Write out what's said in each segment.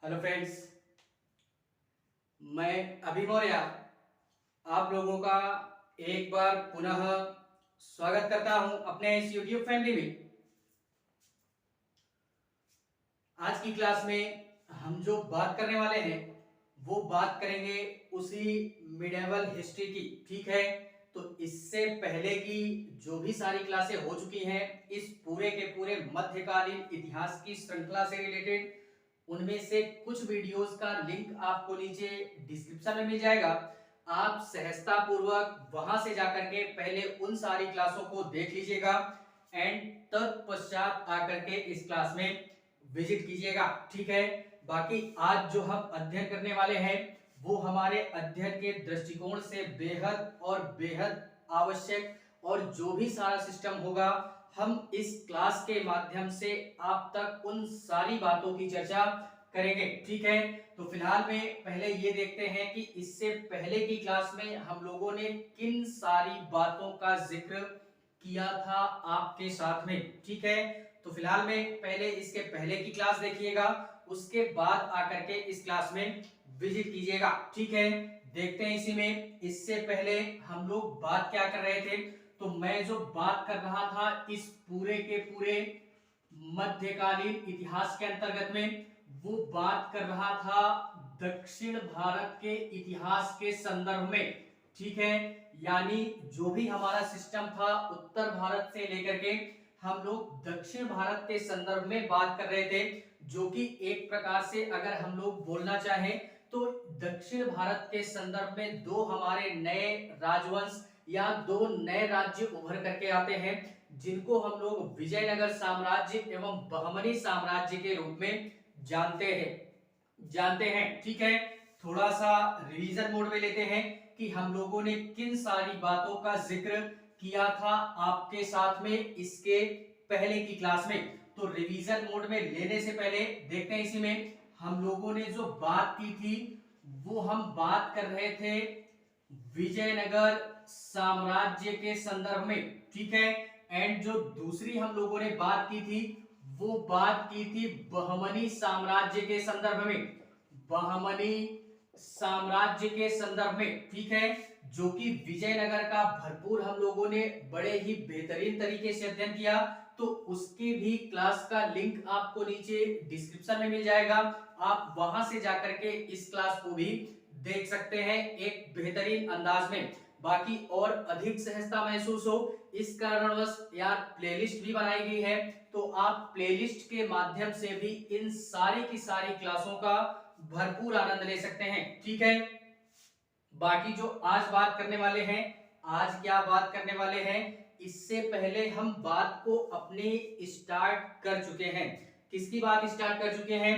Hello friends, मैं अभी मौर्य आप लोगों का एक बार पुनः स्वागत करता हूं अपने इस YouTube फैमिली में। आज की क्लास में हम जो बात करने वाले हैं वो बात करेंगे उसी मिडिवल हिस्ट्री की। ठीक है, तो इससे पहले की जो भी सारी क्लासें हो चुकी हैं इस पूरे के पूरे मध्यकालीन इतिहास की श्रृंखला से रिलेटेड, उनमें से कुछ वीडियोस का लिंक आपको नीचे डिस्क्रिप्शन में मिल जाएगा। आप सहजता पूर्वक वहां से जाकर के पहले उन सारी क्लासों को देख लीजिएगा एंड तत्पश्चात आकर के इस क्लास में विजिट कीजिएगा। ठीक है, बाकी आज जो हम अध्ययन करने वाले हैं वो हमारे अध्ययन के दृष्टिकोण से बेहद और बेहद आवश्यक और जो भी सारा सिस्टम होगा हम इस क्लास के माध्यम से आप तक उन सारी बातों की चर्चा करेंगे। ठीक है, तो फिलहाल में पहले ये देखते हैं कि इससे पहले की क्लास में हम लोगों ने किन सारी बातों का जिक्र किया था आपके साथ में। ठीक है, तो फिलहाल में पहले इसके पहले की क्लास देखिएगा, उसके बाद आकर के इस क्लास में विजिट कीजिएगा। ठीक है, देखते हैं इसी में। इससे पहले हम लोग बात क्या कर रहे थे, तो मैं जो बात कर रहा था इस पूरे के पूरे मध्यकालीन इतिहास के अंतर्गत में वो बात कर रहा था दक्षिण भारत के इतिहास के संदर्भ में। ठीक है, यानी जो भी हमारा सिस्टम था उत्तर भारत से लेकर के हम लोग दक्षिण भारत के संदर्भ में बात कर रहे थे, जो कि एक प्रकार से अगर हम लोग बोलना चाहें तो दक्षिण भारत के संदर्भ में दो हमारे नए राजवंश या दो नए राज्य उभर करके आते हैं, जिनको हम लोग विजयनगर साम्राज्य एवं बहमनी साम्राज्य के रूप में जानते हैं। ठीक है, थोड़ा सा रिवीजन मोड में लेते हैं कि हम लोगों ने किन सारी बातों का जिक्र किया था आपके साथ में इसके पहले की क्लास में। तो रिवीजन मोड में लेने से पहले देखते हैं इसी में हम लोगों ने जो बात की थी वो हम बात कर रहे थे विजयनगर साम्राज्य के संदर्भ में। ठीक है, एंड जो दूसरी हम लोगों ने बात की थी वो बात की थी बहमनी साम्राज्य के संदर्भ में, बहमनी साम्राज्य के संदर्भ में। ठीक है, जो कि विजयनगर का भरपूर हम लोगों ने बड़े ही बेहतरीन तरीके से अध्ययन किया, तो उसकी भी क्लास का लिंक आपको नीचे डिस्क्रिप्शन में मिल जाएगा। आप वहां से जाकर के इस क्लास को भी देख सकते हैं एक बेहतरीन अंदाज में। बाकी और अधिक सहजता महसूस हो इस कारणवश यार प्लेलिस्ट भी बनाई गई है, तो आप प्लेलिस्ट के माध्यम से भी इन सारी की सारी क्लासों का भरपूर आनंद ले सकते हैं। ठीक है, बाकी जो आज बात करने वाले हैं, आज क्या बात करने वाले हैं, इससे पहले हम बात को अपने स्टार्ट कर चुके हैं। किसकी बात स्टार्ट कर चुके हैं?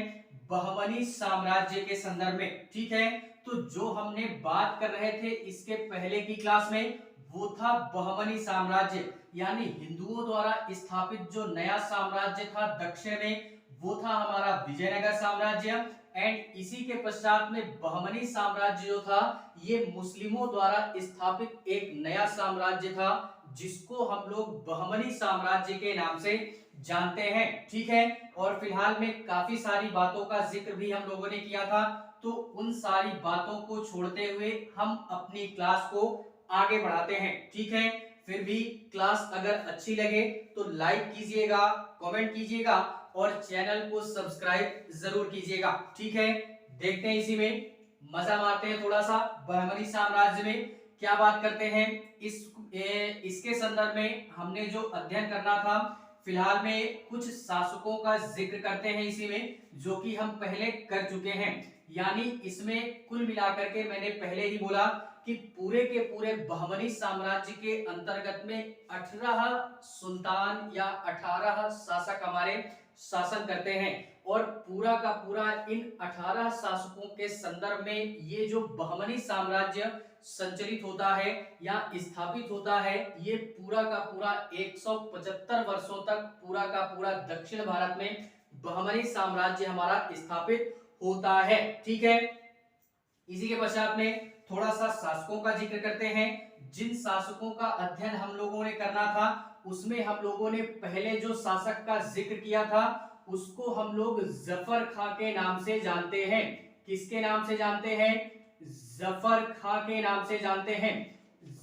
बहमनी साम्राज्य के संदर्भ में। ठीक है, तो जो हमने बात कर रहे थे इसके पहले की क्लास में वो था बहमनी साम्राज्य, यानी हिंदुओं द्वारा स्थापित जो नया साम्राज्य था दक्षिण में वो था हमारा विजयनगर साम्राज्य। एंड इसी के पश्चात में बहमनी साम्राज्य जो था ये मुस्लिमों द्वारा स्थापित एक नया साम्राज्य था जिसको हम लोग बहमनी साम्राज्य के नाम से जानते हैं। ठीक है, और फिलहाल में काफी सारी बातों का जिक्र भी हम लोगों ने किया था, तो उन सारी बातों को छोड़ते हुए हम अपनी क्लास को आगे बढ़ाते हैं। ठीक है, फिर भी क्लास अगर अच्छी लगे तो लाइक कीजिएगा, कमेंट कीजिएगा और चैनल को सब्सक्राइब जरूर कीजिएगा। ठीक है, देखते हैं इसी में, मजा मारते हैं थोड़ा सा बहमनी साम्राज्य में क्या बात करते हैं। इसके संदर्भ में हमने जो अध्ययन करना था, फिलहाल में कुछ शासकों का जिक्र करते हैं इसी में, जो कि हम पहले कर चुके हैं। यानी इसमें कुल मिलाकर के मैंने पहले ही बोला कि पूरे के पूरे बहमनी साम्राज्य के अंतर्गत में 18 सुल्तान या 18 शासक हमारे शासन करते हैं, और पूरा का पूरा इन 18 शासकों के संदर्भ में ये जो बहमनी साम्राज्य संचलित होता है या स्थापित होता है, ये पूरा का पूरा 175 वर्षों तक पूरा का पूरा दक्षिण भारत में बहमनी साम्राज्य हमारा स्थापित होता है। ठीक है, इसी के पश्चात में थोड़ा सा शासकों का जिक्र करते हैं। जिन शासकों का अध्ययन हम लोगों ने करना था उसमें हम लोगों ने पहले जो शासक का जिक्र किया था उसको हम लोग जफर खां के नाम से जानते हैं। किसके नाम से जानते हैं? जफर खां के नाम से जानते हैं।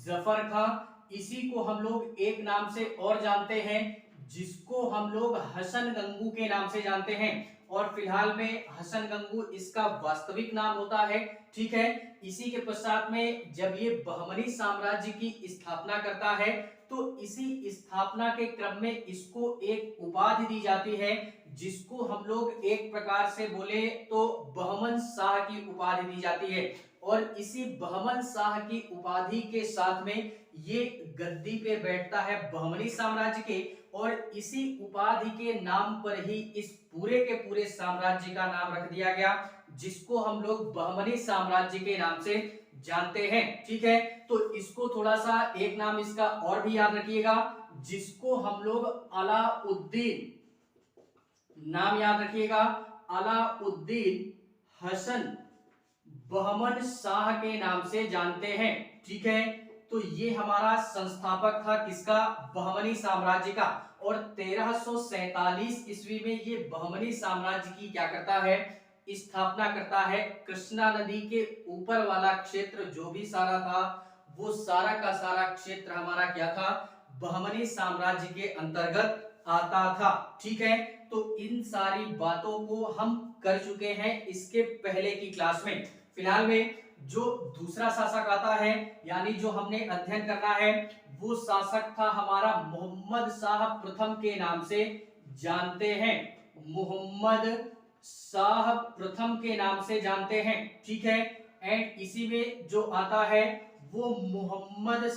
जफर खां। इसी को हम लोग एक नाम से और जानते हैं, जिसको हम लोग हसन गंगू के नाम से जानते हैं। और फिलहाल में हसन गंगू इसका वास्तविक नाम होता है। ठीक है। इसी के पश्चात में जब ये बहमनी साम्राज्य की स्थापना करता है, तो इसी स्थापना के क्रम में इसको एक उपाधि दी जाती है, जिसको हम लोग एक प्रकार से बोले तो बहमन शाह की उपाधि दी जाती है। और इसी बहमन शाह की उपाधि के साथ में ये गद्दी पे बैठता है बहमनी साम्राज्य के, और इसी उपाधि के नाम पर ही इस पूरे के पूरे साम्राज्य का नाम रख दिया गया, जिसको हम लोग बहमनी साम्राज्य के नाम से जानते हैं। ठीक है। तो इसको थोड़ा सा एक नाम इसका और भी याद रखिएगा, जिसको हम लोग अलाउद्दीन, नाम याद रखिएगा, अलाउद्दीन हसन बहमन शाह के नाम से जानते हैं। ठीक है। तो ये हमारा संस्थापक था किसका? बहमनी साम्राज्य का। और 1347 ईस्वी में ये बहमनी साम्राज्य की क्या करता है? स्थापना करता है। कृष्णा नदी के ऊपर वाला क्षेत्र जो भी सारा था, वो सारा का सारा क्षेत्र हमारा क्या था? बहमनी साम्राज्य के अंतर्गत आता था। ठीक है। तो इन सारी बातों को हम कर चुके हैं इसके पहले की क्लास में। फिलहाल में जो दूसरा शासक आता है, यानी जो हमने अध्ययन करना है, वो शासक था हमारा मोहम्मद शाह प्रथम के नाम से जानते हैं। मोहम्मद शाह प्रथम के नाम से जानते हैं। ठीक है। एंड इसी में जो आता है वो मोहम्मद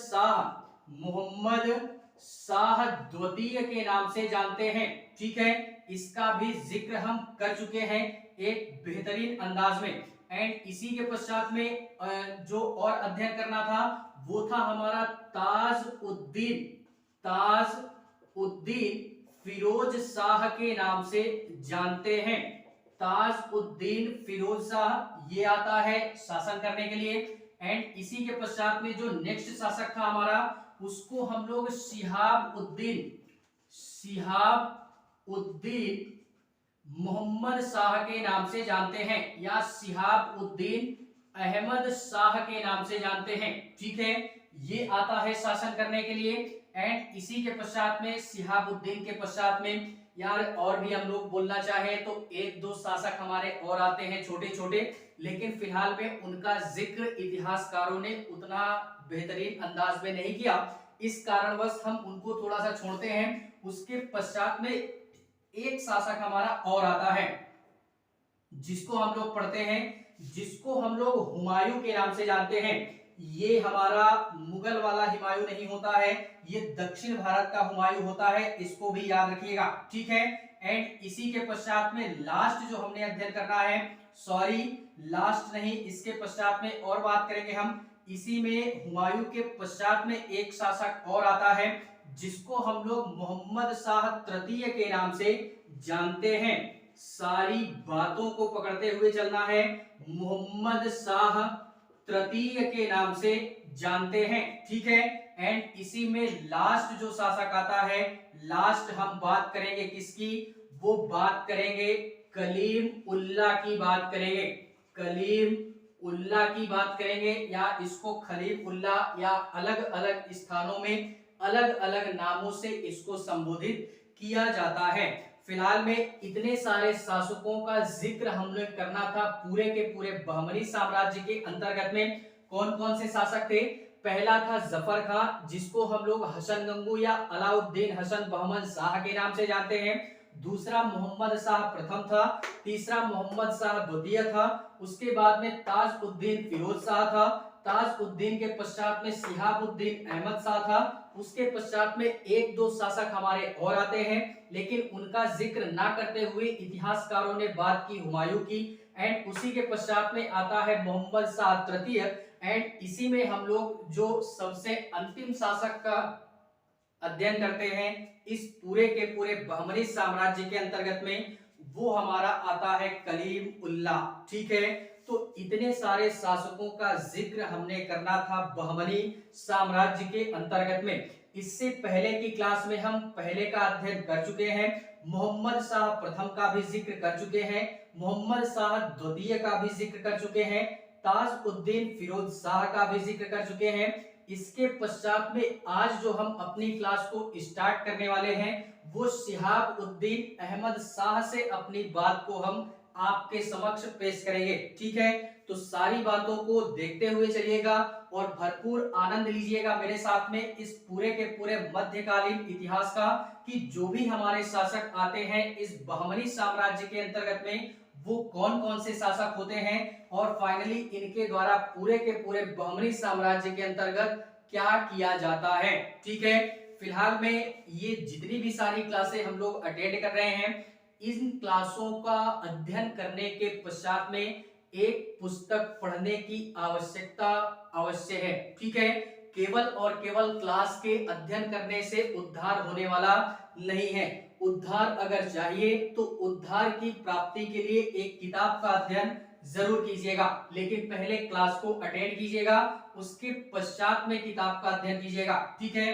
शाह द्वितीय के नाम से जानते हैं। ठीक है। इसका भी जिक्र हम कर चुके हैं एक बेहतरीन अंदाज में। एंड इसी के पश्चात में जो और अध्ययन करना था, वो था हमारा ताज-उद-दीन फिरोज शाह के नाम से जानते हैं। ताज-उद-दीन फिरोज शाह ये आता है शासन करने के लिए। एंड इसी के पश्चात में जो नेक्स्ट शासक था हमारा, उसको हम लोग शिहाब-उद-दीन मोहम्मद शाह के नाम से जानते हैं, या शिहाब-उद-दीन अहमद शाह के नाम से जानते हैं। ठीक है। ये आता है शासन करने के लिए। एंड इसी के पश्चात में शिहाब-उद-दीन के पश्चात में यार और भी हम लोग बोलना चाहे तो एक दो शासक हमारे और आते हैं छोटे छोटे, लेकिन फिलहाल में उनका जिक्र इतिहासकारों ने उतना बेहतरीन अंदाज में नहीं किया, इस कारणवश हम उनको थोड़ा सा छोड़ते हैं। उसके पश्चात में एक शासक हमारा और आता है, जिसको हम लोग पढ़ते हैं, जिसको हम लोग हुमायूं के नाम से जानते हैं। ये हमारा मुगल वाला हुमायूं नहीं होता है, ये दक्षिण भारत का हुमायूं होता है, इसको भी याद रखिएगा। ठीक है। एंड इसी के पश्चात में लास्ट जो हमने अध्ययन करना है, सॉरी लास्ट नहीं, इसके पश्चात में और बात करेंगे हम। इसी में हुमायूं के पश्चात में एक शासक और आता है, जिसको हम लोग मोहम्मद शाह तृतीय के नाम से जानते हैं। सारी बातों को पकड़ते हुए चलना है। मोहम्मद शाह तृतीय के नाम से जानते हैं। ठीक है। एंड इसी में लास्ट जो शासक आता है, लास्ट हम बात करेंगे किसकी? वो बात करेंगे कलीम उल्लाह की बात करेंगे। कलीम उल्लाह की बात करेंगे, या इसको खलीम उल्लाह या अलग अलग स्थानों में अलग अलग नामों से इसको संबोधित किया जाता है। फिलहाल में इतने सारे शासकों का जिक्र हमने करना था पूरे के पूरे बहमनी साम्राज्य के अंतर्गत में। कौन कौन से शासक थे? पहला था जफर खां, जिसको हम लोग हसन गंगू या अलाउद्दीन हसन बहमन शाह के नाम से जानते हैं। दूसरा मोहम्मद शाह प्रथम था। तीसरा मोहम्मद शाह द्वितीय था। उसके बाद में ताज-उद-दीन फिरोज शाह था। ताज-उद-दीन के पश्चात में शिहाब-उद-दीन अहमद शाह था। उसके पश्चात में एक दो शासक हमारे और आते हैं, लेकिन उनका जिक्र ना करते हुए इतिहासकारों ने बात की हुमायूं की। एंड उसी के पश्चात में आता है मोहम्मद शाह तृतीय। एंड इसी में हम लोग जो सबसे अंतिम शासक का अध्ययन करते हैं इस पूरे के पूरे बहमनी साम्राज्य के अंतर्गत में, वो हमारा आता है कलीम उल्लाह। ठीक है। तो इतने सारे शासकों का जिक्र हमने करना था बहमनी साम्राज्य के अंतर्गत में। इससे पहले की क्लास में हम पहले का अध्ययन कर चुके हैं, मोहम्मद शाह प्रथम का भी जिक्र कर चुके हैं, मोहम्मद शाह द्वितीय का भी जिक्र कर चुके हैं, ताजुद्दीन फिरोज शाह का भी जिक्र कर चुके हैं। इसके पश्चात में आज जो हम अपनी क्लास को स्टार्ट करने वाले हैं वो शिहाबुद्दीन अहमद शाह से अपनी बात को हम आपके समक्ष पेश करेंगे। ठीक है, तो सारी बातों को देखते हुए चलिएगा और भरपूर आनंद लीजिएगा मेरे साथ में इस पूरे के पूरे मध्यकालीन इतिहास का, कि जो भी हमारे शासक आते हैं इस बहमनी साम्राज्य के अंतर्गत में वो कौन कौन से शासक होते हैं और फाइनली इनके द्वारा पूरे के पूरे बहमनी साम्राज्य के अंतर्गत क्या किया जाता है। ठीक है, फिलहाल में ये जितनी भी सारी क्लासें हम लोग अटेंड कर रहे हैं, इन क्लासों का अध्ययन करने के पश्चात में एक पुस्तक पढ़ने की आवश्यकता अवश्य है। ठीक है, केवल और केवल क्लास के अध्ययन करने से उद्धार होने वाला नहीं है। उद्धार अगर चाहिए तो उद्धार की प्राप्ति के लिए एक किताब का अध्ययन जरूर कीजिएगा, लेकिन पहले क्लास को अटेंड कीजिएगा, उसके पश्चात में किताब का अध्ययन कीजिएगा। ठीक है,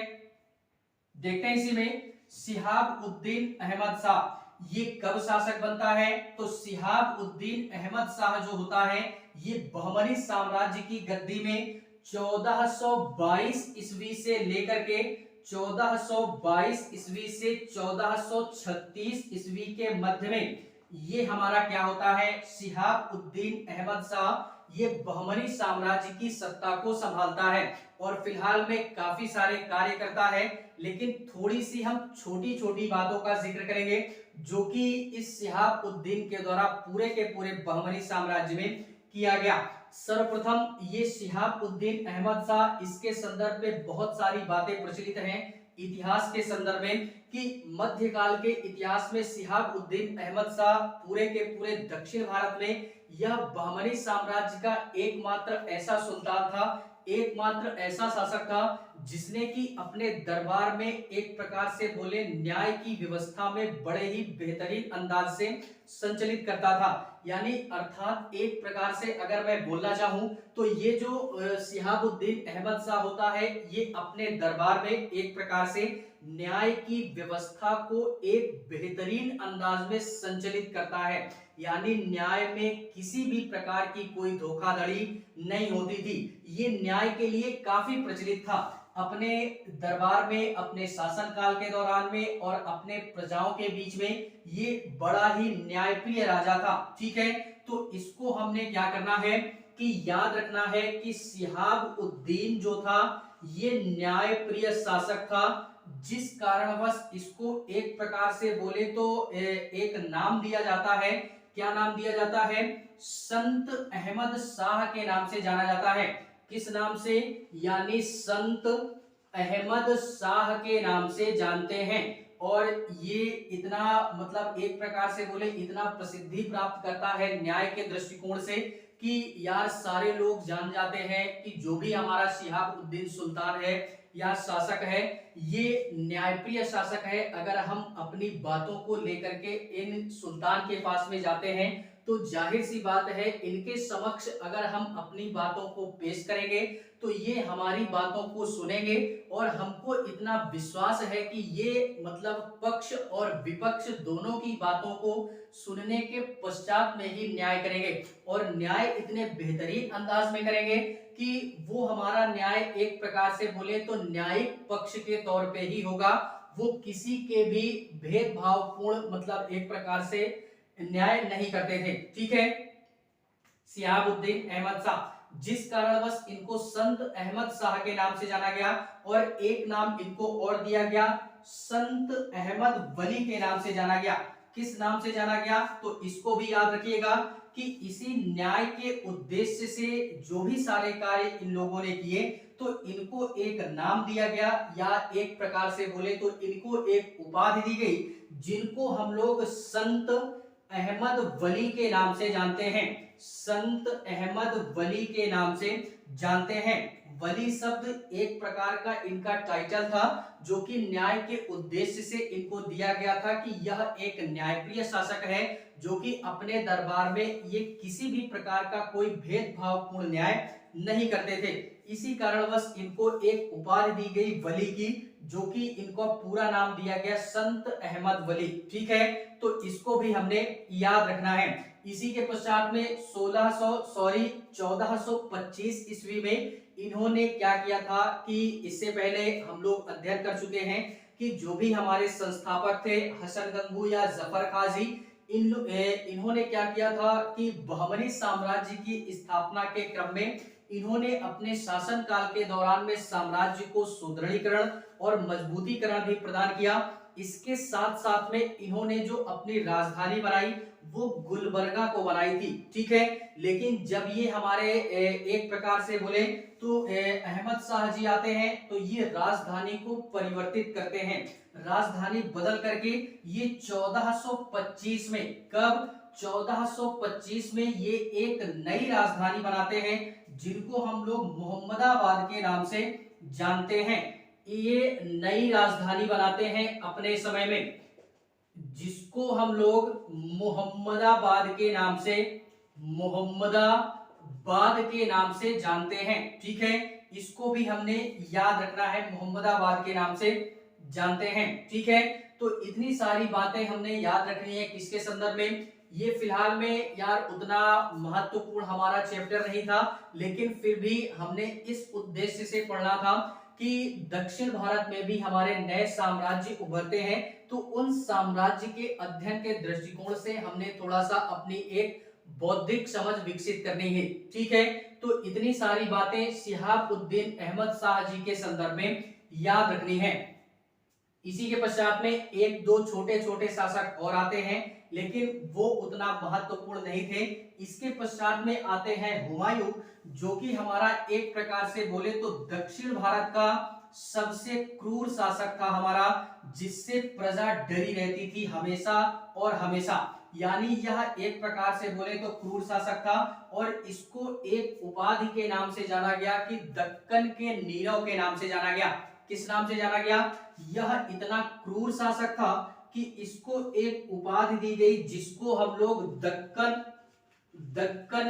देखते हैं इसी में शिहाबुद्दीन अहमद शाह ये कब शासक बनता है। तो शिहाबुद्दीन अहमद शाह जो होता है ये बहमनी साम्राज्य की गद्दी में 1422 ईस्वी से लेकर के 1422 ईस्वी से 1436 ईस्वी के मध्य में ये हमारा क्या होता है, शिहाबुद्दीन अहमद शाह ये बहमनी साम्राज्य की सत्ता को संभालता है और फिलहाल में काफी सारे कार्य करता है। लेकिन थोड़ी सी हम छोटी छोटी बातों का जिक्र करेंगे जो कि इस शिहाबुद्दीन के द्वारा पूरे के पूरे बहमनी साम्राज्य में किया गया। सर्वप्रथम ये शिहाबुद्दीन अहमद शाह, इसके संदर्भ में बहुत सारी बातें प्रचलित हैं इतिहास के संदर्भ में कि मध्यकाल के इतिहास में शिहाबुद्दीन अहमद शाह पूरे के पूरे दक्षिण भारत में यह बहमनी साम्राज्य का एकमात्र ऐसा सुल्तान था, एकमात्र ऐसा शासक था जिसने कि अपने दरबार में एक प्रकार से बोले न्याय की व्यवस्था में बड़े ही बेहतरीन अंदाज से संचालित करता था। यानी अर्थात एक प्रकार से अगर मैं बोलना चाहूं तो ये जो शिहाबुद्दीन अहमद शाह होता है ये अपने दरबार में एक प्रकार से न्याय की व्यवस्था को एक बेहतरीन अंदाज में संचालित करता है। यानी न्याय में किसी भी प्रकार की कोई धोखाधड़ी नहीं होती थी। ये न्याय के लिए काफी प्रचलित था। अपने दरबार में अपने शासन काल के दौरान में और अपने प्रजाओं के बीच में ये बड़ा ही न्यायप्रिय राजा था। ठीक है, तो इसको हमने क्या करना है कि याद रखना है कि शिहाबुद्दीन जो था ये न्यायप्रिय शासक था, जिस कारणवश इसको एक प्रकार से बोले तो एक नाम दिया जाता है। क्या नाम दिया जाता है? संत अहमद शाह के नाम से जाना जाता है। किस नाम से? यानी संत अहमद शाह के नाम से जानते हैं। और ये इतना मतलब एक प्रकार से बोले इतना प्रसिद्धि प्राप्त करता है न्याय के दृष्टिकोण से कि यार सारे लोग जान जाते हैं कि जो भी हमारा शिहाबुद्दीन सुल्तान है या शासक है ये न्यायप्रिय शासक है। अगर हम अपनी बातों को लेकर के इन सुल्तान के पास में जाते हैं तो जाहिर सी बात है इनके समक्ष अगर हम अपनी बातों को पेश करेंगे तो ये हमारी बातों को सुनेंगे और हमको इतना विश्वास है कि ये मतलब पक्ष और विपक्ष दोनों की बातों को सुनने के पश्चात में ही न्याय करेंगे और न्याय इतने बेहतरीन अंदाज में करेंगे कि वो हमारा न्याय एक प्रकार से बोले तो न्यायिक पक्ष के तौर पे ही होगा। वो किसी के भी भेदभावपूर्ण मतलब एक प्रकार से न्याय नहीं करते थे। ठीक है, शिहाबुद्दीन अहमद शाह जिस कारणवश इनको संत अहमद शाह के नाम से जाना गया और एक नाम इनको और दिया गया संत अहमद वली के नाम से जाना गया। किस नाम से जाना गया? तो इसको भी याद रखिएगा कि इसी न्याय के उद्देश्य से जो भी सारे कार्य इन लोगों ने किए तो इनको एक नाम दिया गया या एक प्रकार से बोले तो इनको एक उपाधि दी गई जिनको हम लोग संत अहमद वली के नाम से जानते हैं। संत अहमद वली के नाम से जानते हैं। वली शब्द एक प्रकार का इनका टाइटल था, जो कि न्याय के उद्देश्य से इनको दिया गया था कि यह एक न्यायप्रिय शासक है, जो कि अपने दरबार में ये किसी भी प्रकार का कोई भेदभावपूर्ण न्याय नहीं करते थे। इसी कारणवश इनको एक उपाधि दी गई वली की, जो कि इनको पूरा नाम दिया गया संत अहमद वली। ठीक है, तो इसको भी हमने याद रखना है। इसी के पश्चात में 1425 ईस्वी में इन्होंने क्या किया था कि इससे पहले हम लोग अध्ययन कर चुके हैं कि जो भी हमारे संस्थापक थे हसन गंगू या जफर खाजी, इन्होंने क्या किया था कि बहमनी साम्राज्य की स्थापना के क्रम में इन्होंने अपने शासन काल के दौरान में साम्राज्य को सुदृढ़ीकरण और मजबूतीकरण भी प्रदान किया। इसके साथ साथ में इन्होंने जो अपनी राजधानी बनाई वो गुलबर्गा को बनाई थी। ठीक है, लेकिन जब ये हमारे एक प्रकार से बोले तो अहमद शाह जी आते हैं तो ये राजधानी को परिवर्तित करते हैं, राजधानी बदल करके ये 1425 में, कब 1425 में ये एक नई राजधानी बनाते हैं जिनको हम लोग मोहम्मदाबाद के नाम से जानते हैं। ये नई राजधानी बनाते हैं अपने समय में, जिसको हम लोग मोहम्मदाबाद के नाम से जानते हैं। ठीक है, इसको भी हमने याद रखना है, मोहम्मदाबाद के नाम से जानते हैं। ठीक है, तो इतनी सारी बातें हमने याद रखनी है किसके संदर्भ में। ये फिलहाल में यार उतना महत्वपूर्ण हमारा चैप्टर नहीं था, लेकिन फिर भी हमने इस उद्देश्य से पढ़ना था कि दक्षिण भारत में भी हमारे नए साम्राज्य उभरते हैं, तो उन साम्राज्य के अध्ययन के दृष्टिकोण से हमने थोड़ा सा अपनी एक बौद्धिक समझ विकसित करनी है। ठीक है, तो इतनी सारी बातें शिहाबुद्दीन अहमद शाह जी के संदर्भ में याद रखनी है। इसी के पश्चात में एक दो छोटे छोटे शासक और आते हैं, लेकिन वो उतना महत्वपूर्ण नहीं थे। इसके पश्चात में आते हैं हुमायूं, जो कि हमारा एक प्रकार से बोले तो दक्षिण भारत का सबसे क्रूर शासक था हमारा, जिससे प्रजा डरी रहती थी हमेशा और हमेशा। यानी यह एक प्रकार से बोले तो क्रूर शासक था, और इसको एक उपाधि के नाम से जाना गया कि दक्कन के नीरव के नाम से जाना गया। किस नाम से जाना गया? यह इतना क्रूर शासक था कि इसको एक उपाधि दी गई, जिसको हम लोग दक्कन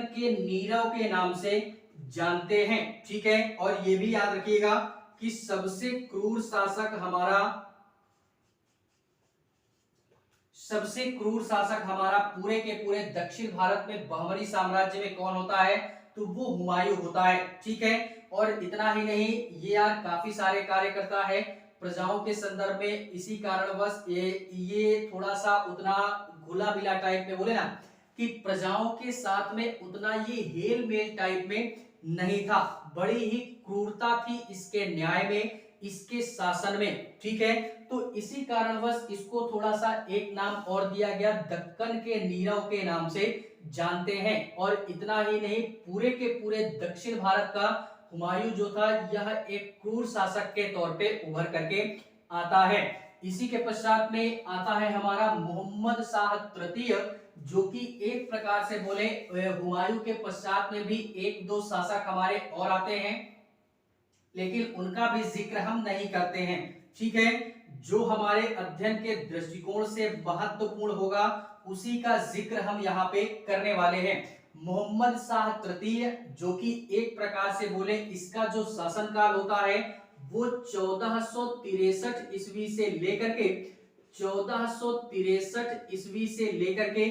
के नीरव के नाम से जानते हैं। ठीक है, और ये भी याद रखिएगा कि सबसे क्रूर शासक हमारा पूरे के पूरे दक्षिण भारत में बहमनी साम्राज्य में कौन होता है? तो वो हुमायूं होता है। ठीक है, और इतना ही नहीं, ये यार काफी सारे कार्य करता है प्रजाओं के संदर्भ में। इसी कारणवश ये थोड़ा सा उतना घुला मिला टाइप में बोले ना कि प्रजाओं के साथ में उतना ये हेल मेल टाइप में नहीं था, बड़ी ही क्रूरता थी इसके न्याय में, इसके शासन में। ठीक है, तो इसी कारणवश इसको थोड़ा सा एक नाम और दिया गया, दक्कन के नीरव के नाम से जानते हैं। और इतना ही नहीं, पूरे के पूरे दक्षिण भारत का हुमायूं जो था यह एक क्रूर शासक के तौर पे उभर करके आता है। इसी के पश्चात में आता है हमारा मोहम्मद शाह तृतीय, जो कि एक प्रकार से बोले हुमायूं के पश्चात में भी एक दो शासक हमारे और आते हैं, लेकिन उनका भी जिक्र हम नहीं करते हैं। ठीक है, जो हमारे अध्ययन के दृष्टिकोण से महत्वपूर्ण होगा उसी का जिक्र हम यहाँ पे करने वाले हैं। मोहम्मद शाह तृतीय, जो कि एक प्रकार से बोले इसका जो शासनकाल होता है वो 1463 ईस्वी से लेकर के 1463 ईस्वी से लेकर के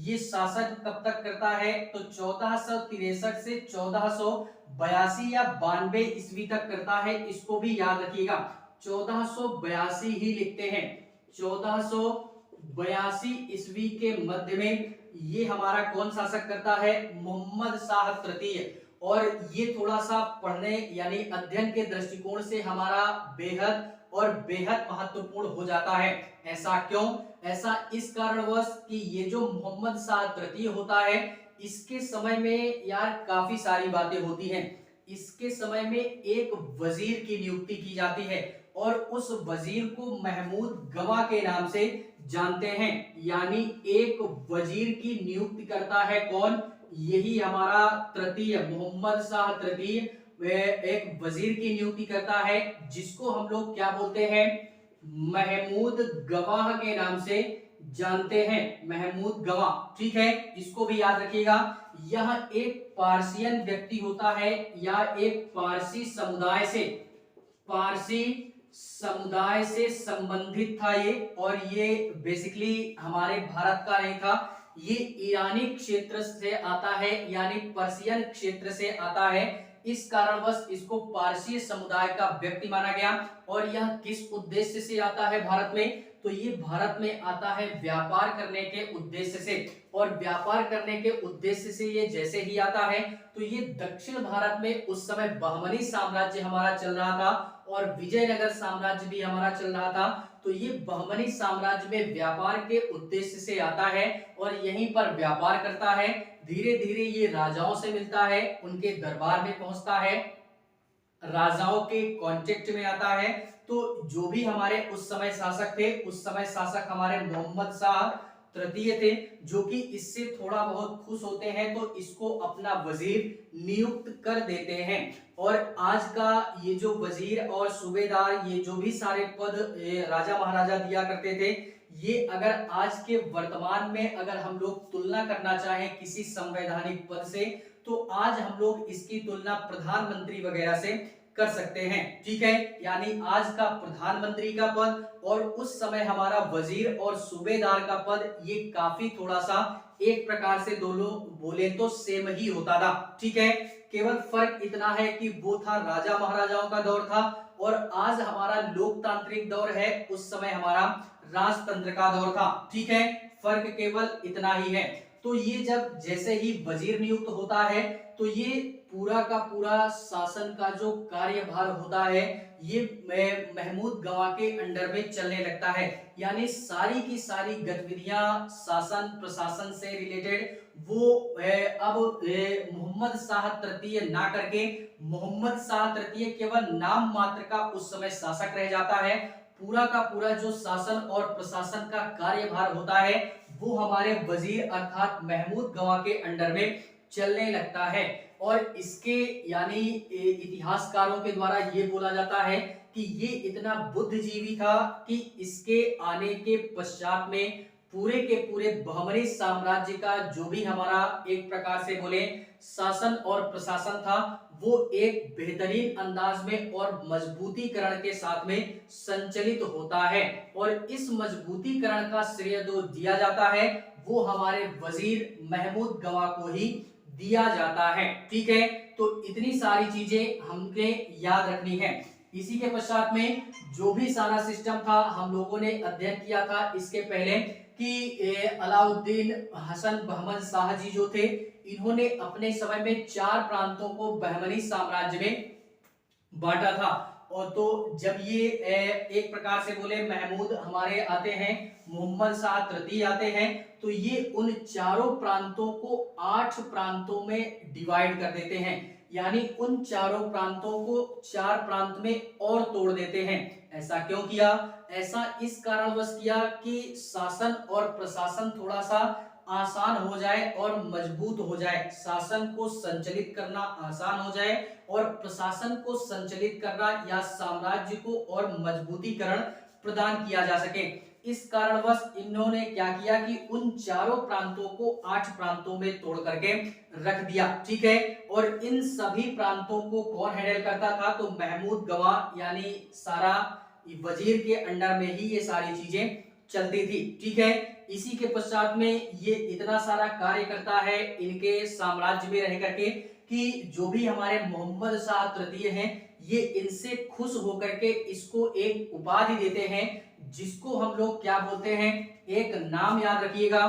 ये शासन कब तक करता है? तो 1463 से 1482 या 92 ईस्वी तक करता है। इसको भी याद रखिएगा, 1482 ही लिखते हैं। 1482 ईस्वी के मध्य में ये हमारा कौन शासक करता है? मोहम्मद शाह तृतीय। और ये थोड़ा सा पढ़ने यानी अध्ययन के दृष्टिकोण से हमारा बेहद और बेहद महत्वपूर्ण हो जाता है। ऐसा क्यों? ऐसा इस कारणवश कि ये जो मोहम्मद शाह तृतीय होता है, इसके समय में यार काफी सारी बातें होती हैं। इसके समय में एक वजीर की नियुक्ति की जाती है, और उस वजीर को महमूद गवा के नाम से जानते हैं। यानी एक वजीर की नियुक्ति करता है कौन? यही हमारा तृतीय मोहम्मद शाह तृतीय। एक वजीर की नियुक्ति करता है, जिसको हम लोग क्या बोलते हैं, महमूद गवाह के नाम से जानते हैं, महमूद गवाह। ठीक है, इसको भी याद रखिएगा। यह एक पारसियन व्यक्ति होता है या एक पारसी समुदाय से संबंधित था ये, और ये बेसिकली हमारे भारत का नहीं था, ये ईरानी क्षेत्र से आता है, यानी पर्शियन क्षेत्र से आता है। इस कारणवश इसको पारसी समुदाय का व्यक्ति माना गया। और यह किस उद्देश्य से आता है भारत में, तो ये भारत में आता है व्यापार करने के उद्देश्य से। और व्यापार करने के उद्देश्य से ये जैसे ही आता है, तो ये दक्षिण भारत में उस समय बहमनी साम्राज्य हमारा चल रहा था और विजयनगर साम्राज्य भी हमारा चल रहा था। तो ये बहमनी साम्राज्य में व्यापार के उद्देश्य से आता है और यहीं पर व्यापार करता है। धीरे धीरे ये राजाओं से मिलता है, उनके दरबार में पहुंचता है, राजाओं के कांटेक्ट में आता है। तो जो भी हमारे उस समय शासक थे, उस समय शासक हमारे मोहम्मद शाह तृतीय थे, जो कि इससे थोड़ा बहुत खुश होते हैं, तो इसको अपना वजीर नियुक्त कर देते हैं। और आज का ये जो वजीर और सूबेदार, ये जो भी सारे पद राजा महाराजा दिया करते थे, ये अगर आज के वर्तमान में अगर हम लोग तुलना करना चाहें किसी संवैधानिक पद से, तो आज हम लोग इसकी तुलना प्रधानमंत्री वगैरह से कर सकते हैं। ठीक है, यानी आज का प्रधानमंत्री का पद और उस समय हमारा वजीर और सूबेदार का पद, ये काफी थोड़ा सा एक प्रकार से दोनों बोले तो सेम ही होता था। ठीक है, केवल फर्क इतना है कि वो था राजा महाराजाओं का दौर था और आज हमारा लोकतांत्रिक दौर है, उस समय हमारा राजतंत्र का दौर था। ठीक है, फर्क केवल इतना ही है। तो ये जब जैसे ही वजीर नियुक्त होता है, तो ये पूरा का पूरा शासन का जो कार्यभार होता है, ये महमूद गवाह के अंडर में चलने लगता है। यानी सारी की सारी गतिविधियां शासन प्रशासन से रिलेटेड वो अब मोहम्मद शाह तृतीय ना करके, मोहम्मद शाह तृतीय केवल नाम मात्र का उस समय शासक रह जाता है। पूरा का पूरा जो शासन और प्रशासन का कार्यभार होता है, वो हमारे वजीर अर्थात महमूद गवाह के अंडर में चलने लगता है। और इसके यानी इतिहासकारों के द्वारा ये बोला जाता है कि ये इतना बुद्धिजीवी था कि इसके आने के पश्चात में पूरे के पूरे बहमनी साम्राज्य का जो भी हमारा एक प्रकार से बोले शासन और प्रशासन था, वो एक बेहतरीन अंदाज में और मजबूतीकरण के साथ में संचालित होता है। और इस मजबूतीकरण का श्रेय जो दिया जाता है, वो हमारे वजीर महमूद गवाह को ही दिया जाता है। ठीक है, तो इतनी सारी चीजें हमने याद रखनी है। इसी के पश्चात में जो भी सारा सिस्टम था हम लोगों ने अध्ययन किया था इसके पहले कि अलाउद्दीन हसन बहमन शाह जी जो थे, इन्होंने अपने समय में 4 प्रांतों को बहमनी साम्राज्य में बांटा था। और तो जब ये एक प्रकार से बोले महमूद हमारे आते हैं, मोहम्मद शाह तृतीय आते हैं, तो ये उन चारों प्रांतों को 8 प्रांतों में डिवाइड कर देते हैं। यानी उन चारों प्रांतों को 4 प्रांत में और तोड़ देते हैं। ऐसा क्यों किया? ऐसा इस कारणवश किया कि शासन और प्रशासन थोड़ा सा आसान हो जाए और मजबूत हो जाए, शासन को संचालित करना आसान हो जाए और प्रशासन को संचालित करना या साम्राज्य को और मजबूतीकरण प्रदान किया जा सके। इस कारणवश इन्होंने क्या किया कि उन चारों प्रांतों को 8 प्रांतों में तोड़ करके रख दिया। ठीक है, और इन सभी प्रांतों को कौन हैंडल करता था? तो महमूद गवाह यानी सारा वजीर के अंडर में ही ये सारी चीजें चलती थी। ठीक है, इसी के पश्चात में ये इतना सारा कार्य करता है इनके साम्राज्य में रह करके कि जो भी हमारे मोहम्मद शाह तृतीय हैं, ये इनसे खुश होकर के इसको एक उपाधि देते हैं, जिसको हम लोग क्या बोलते हैं? एक नाम याद रखिएगा,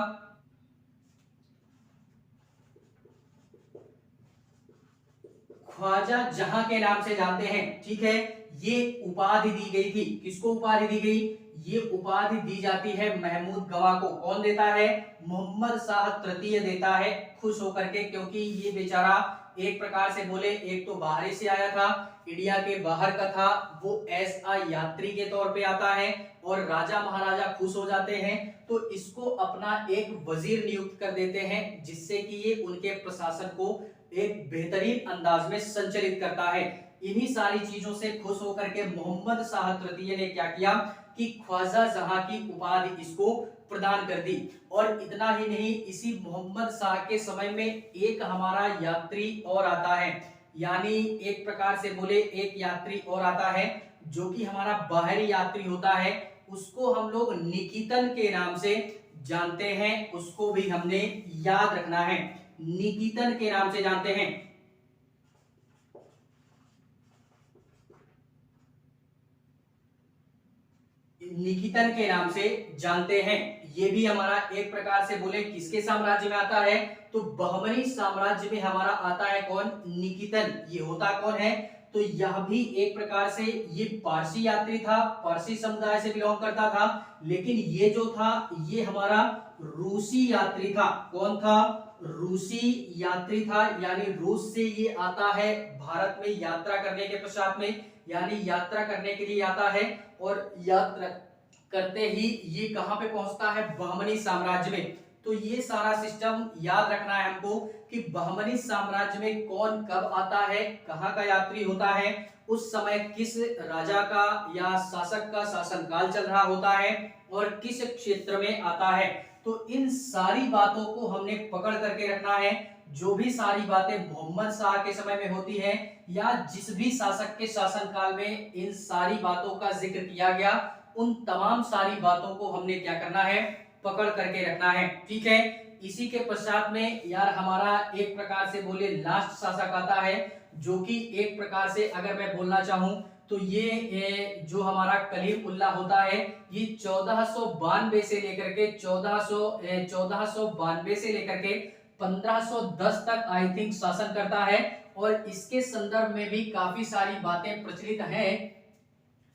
ख्वाजा जहां के नाम से जानते हैं। ठीक है, ये उपाधि दी गई थी। किसको उपाधि दी गई? ये उपाधि दी जाती है महमूद गवाह को। कौन देता है? मोहम्मद शाह तृतीय देता है, खुश होकर के, क्योंकि ये बेचारा एक प्रकार से बोले एक तो बाहर से आया था, इंडिया के बाहर का था, वो ऐसा यात्री के तौर पे आता है और राजा महाराजा खुश हो जाते हैं, तो इसको अपना एक वजीर नियुक्त कर देते हैं, जिससे कि ये उनके प्रशासन को एक बेहतरीन अंदाज में संचालित करता है। इन्हीं सारी चीजों से खुश होकर के मोहम्मद शाह तृतीय ने क्या किया कि ख्वाजा जहां की उपाधि इसको प्रदान कर दी। और इतना ही नहीं, इसी मोहम्मद शाह के समय में एक हमारा यात्री और आता है, यानी एक प्रकार से बोले एक यात्री और आता है जो कि हमारा बाहरी यात्री होता है, उसको हम लोग निकितन के नाम से जानते हैं, उसको भी हमने याद रखना है, निकितन के नाम से जानते हैं। निकितन के नाम से जानते हैं। ये भी हमारा एक प्रकार से बोले किसके साम्राज्य में आता है, तो बहमनी साम्राज्य में हमारा आता है कौन, निकितन। ये होता कौन है, तो यह भी एक प्रकार से ये पारसी यात्री था, पारसी समुदाय से बिलोंग करता था, लेकिन ये जो था ये हमारा रूसी यात्री था। कौन था, रूसी यात्री था, यानी रूस से ये आता है भारत में यात्रा करने के पश्चात में, यानी यात्रा करने के लिए आता है और यात्रा करते ही ये कहां पे पहुंचता है, बहमनी साम्राज्य में। तो ये सारा सिस्टम याद रखना है हमको कि बहमनी साम्राज्य में कौन कब आता है, कहां का यात्री होता है, उस समय किस राजा का या शासक का शासनकाल चल रहा होता है और किस क्षेत्र में आता है। तो इन सारी बातों को हमने पकड़ करके रखना है। जो भी सारी बातें मोहम्मद शाह के समय में होती है या जिस भी शासक के शासनकाल में इन सारी बातों का जिक्र किया गया, उन तमाम सारी बातों को हमने क्या करना है, पकड़ करके रखना है। ठीक है, इसी के पश्चात में यार हमारा एक प्रकार से बोले लास्ट शासक आता है, जो कि एक प्रकार से अगर मैं बोलना चाहूं तो ये जो हमारा कलीम उल्लाह होता है, ये 1492 से लेकर के 1492 से लेकर के 1510 तक आई थिंक शासन करता है। और इसके संदर्भ में भी काफी सारी बातें प्रचलित हैं,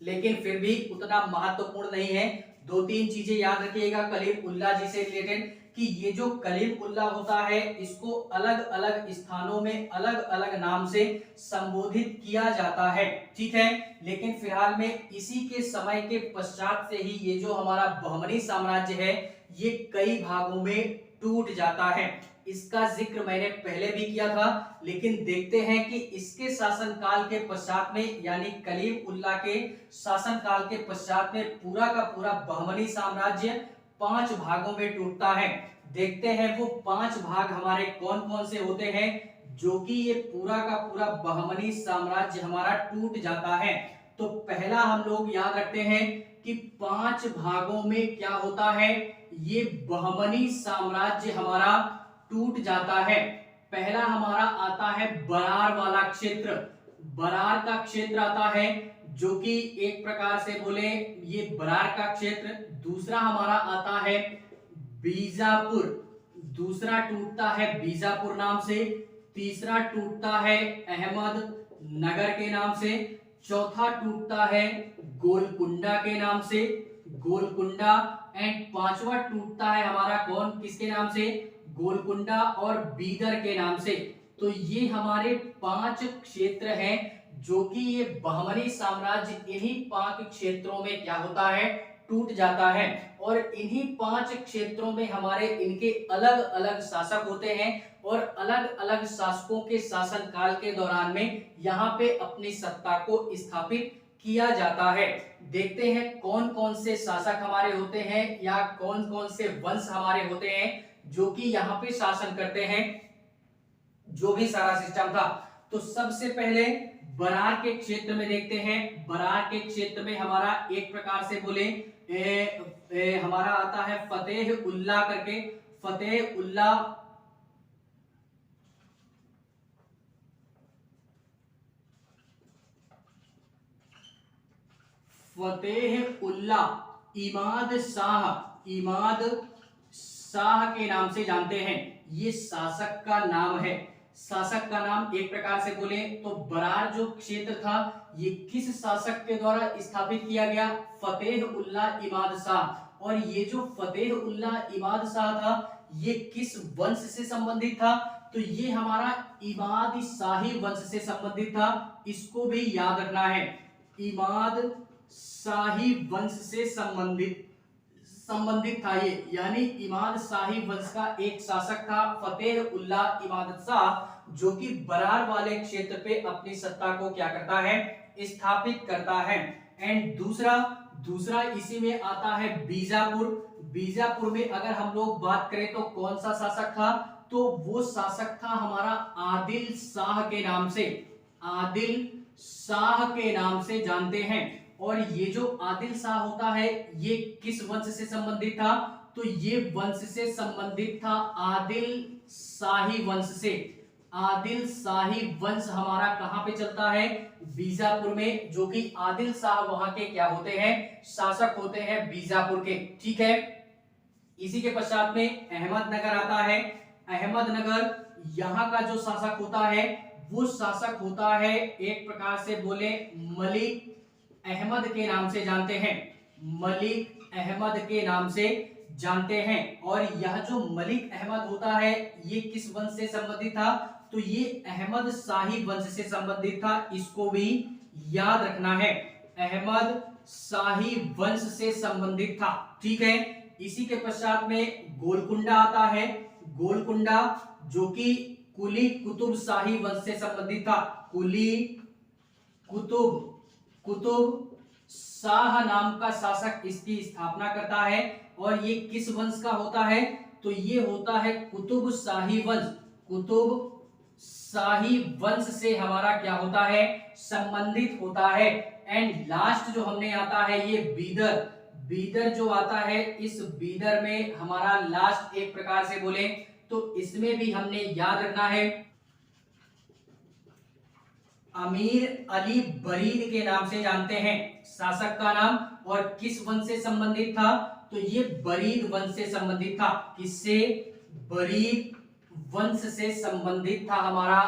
लेकिन फिर भी उतना महत्वपूर्ण नहीं है। दो तीन चीजें याद रखिएगा कलीम उल्लाह जी से रिलेटेड, कि ये जो कलीम उल्लाह होता है इसको अलग अलग स्थानों में अलग अलग नाम से संबोधित किया जाता है। ठीक है, लेकिन फिलहाल में इसी के समय के पश्चात से ही ये जो हमारा बहमनी साम्राज्य है ये कई भागों में टूट जाता है। इसका जिक्र मैंने पहले भी किया था, लेकिन देखते हैं कि इसके शासनकाल के पश्चात में, यानी कलीम उल्लाह के शासनकाल के पश्चात में पूरा का पूरा बहमनी साम्राज्य 5 भागों में टूटता है। देखते हैं वो 5 भाग हमारे कौन कौन से होते हैं, जो कि ये पूरा का पूरा बहमनी साम्राज्य हमारा टूट जाता है। तो पहला हम लोग याद रखते हैं कि 5 भागों में क्या होता है, ये बहमनी साम्राज्य हमारा टूट जाता है। पहला हमारा आता है बरार वाला क्षेत्र, बरार का क्षेत्र आता है, जो कि एक प्रकार से बोले ये बरार का क्षेत्र। दूसरा हमारा आता है बीजापुर, दूसरा टूटता है बीजापुर नाम से। तीसरा टूटता है अहमद नगर के नाम से। चौथा टूटता है गोलकुंडा के नाम से, गोलकुंडा। एंड पांचवा टूटता है हमारा कौन, किसके नाम से, गोलकुंडा और बीदर के नाम से। तो ये हमारे 5 क्षेत्र हैं जो कि ये बहमनी साम्राज्य इन्हीं 5 क्षेत्रों में क्या होता है, टूट जाता है। और इन्हीं 5 क्षेत्रों में हमारे इनके अलग अलग शासक होते हैं और अलग अलग शासकों के शासनकाल के दौरान में यहाँ पे अपनी सत्ता को स्थापित किया जाता है। देखते हैं कौन कौन से शासक हमारे होते हैं या कौन कौन से वंश हमारे होते हैं जो कि यहाँ पे शासन करते हैं, जो भी सारा सिस्टम था। तो सबसे पहले बरार के क्षेत्र में देखते हैं। बरार के क्षेत्र में हमारा एक प्रकार से बोले हमारा आता है फतेह उल्लाह करके, फतेह उल्लाह फतेह उल्लाह इमाद शाह, इमाद शाह के नाम से जानते हैं। ये शासक का नाम है, शासक का नाम एक प्रकार से बोले तो बरार जो क्षेत्र था ये किस शासक के द्वारा स्थापित किया गया, फतेह उल्लाह इमाद शाह। और ये जो फतेह उल्लाह इमाद शाह था ये किस वंश से संबंधित था, तो ये हमारा इमाद शाही वंश से संबंधित था। इसको भी याद रखना है, इमाद शाही वंश से संबंधित संबंधित था ये, यानी इमाद शाही वंश का एक शासक था फतेह उल्लाह इमादत शाह, जो कि बरार वाले क्षेत्र पे अपनी सत्ता को क्या करता है, स्थापित करता है। एंड दूसरा दूसरा इसी में आता है बीजापुर। बीजापुर में अगर हम लोग बात करें तो कौन सा शासक था, तो वो शासक था हमारा आदिल शाह के नाम से, आदिल शाह के नाम से जानते हैं। और ये जो आदिल शाह होता है ये किस वंश से संबंधित था, तो ये वंश से संबंधित था आदिल शाही वंश से। आदिल शाही वंश हमारा कहां पे चलता है, बीजापुर में, जो कि आदिल शाह वहां के क्या होते हैं, शासक होते हैं बीजापुर के। ठीक है, इसी के पश्चात में अहमदनगर आता है। अहमदनगर यहाँ का जो शासक होता है वो शासक होता है एक प्रकार से बोले मलिक अहमद के नाम से जानते हैं, मलिक अहमद के नाम से जानते हैं। और यह जो मलिक अहमद होता है ये किस वंश से संबंधित था, तो ये अहमद शाही वंश से संबंधित था, इसको भी याद रखना है, अहमद शाही वंश से संबंधित था। ठीक है, इसी के पश्चात में गोलकुंडा आता है। गोलकुंडा जो कि कुली कुतुब शाही वंश से संबंधित था, कुली कुतुब शाह नाम का शासक इसकी स्थापना करता है। और ये किस वंश का होता है, तो ये होता है कुतुब शाही वंश, कुतुब शाही वंश से हमारा क्या होता है, संबंधित होता है। एंड लास्ट जो हमने आता है ये बीदर। बीदर जो आता है, इस बीदर में हमारा लास्ट एक प्रकार से बोले तो इसमें भी हमने याद रखना है अमीर अली बरीद के नाम से जानते हैं शासक का नाम। और किस वंश से संबंधित था, तो ये बरीद वंश से संबंधित था। किससे, बरीद वंश से संबंधित था हमारा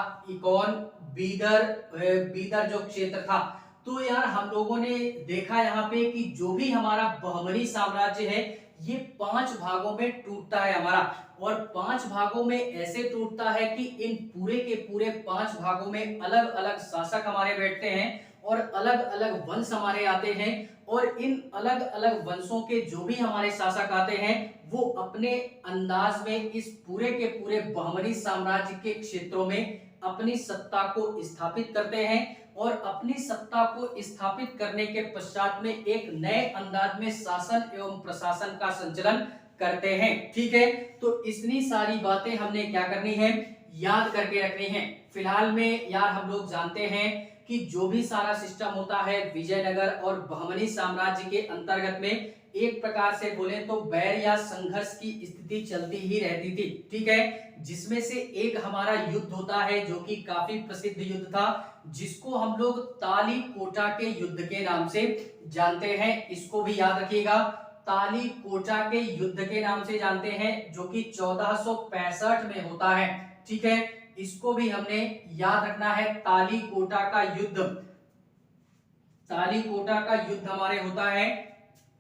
कौन, बीदर जो क्षेत्र था। तो यार हम लोगों ने देखा यहाँ पे कि जो भी हमारा बहमनी साम्राज्य है ये 5 भागों में टूटता है हमारा, और 5 भागों में ऐसे टूटता है कि इन पूरे के पूरे 5 भागों में अलग अलग शासक हमारे बैठते हैं और अलग अलग वंश हमारे आते हैं। और इन अलग अलग वंशों के जो भी हमारे शासक आते हैं वो अपने अंदाज में इस पूरे के पूरे बहमनी साम्राज्य के क्षेत्रों में अपनी सत्ता को स्थापित करते हैं। और अपनी सत्ता को स्थापित करने के पश्चात में एक नए अंदाज में शासन एवं प्रशासन का संचालन करते हैं। ठीक है, तो इतनी सारी बातें हमने क्या करनी है, याद करके रखनी है। फिलहाल में यार हम लोग जानते हैं कि जो भी सारा सिस्टम होता है विजयनगर और बहमनी साम्राज्य के अंतर्गत में एक प्रकार से बोले तो बैर या संघर्ष की स्थिति चलती ही रहती थी। ठीक है, जिसमें से एक हमारा युद्ध होता है जो कि काफी प्रसिद्ध युद्ध था, जिसको हम लोग ताली कोटा के युद्ध के नाम से जानते हैं, इसको भी याद रखिएगा। ताली कोटा के युद्ध के नाम से जानते हैं, जो कि 1465 में होता है। ठीक है, इसको भी हमने याद रखना है। ताली कोटा का युद्ध, ताली कोटा का युद्ध हमारे होता है,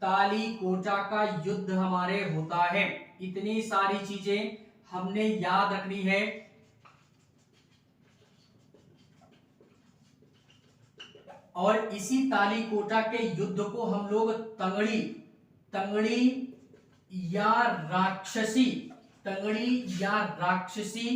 ताली कोटा का युद्ध हमारे होता है। इतनी सारी चीजें हमने याद रखनी है। और इसी ताली कोटा के युद्ध को हम लोग तंगड़ी या राक्षसी, तंगड़ी या राक्षसी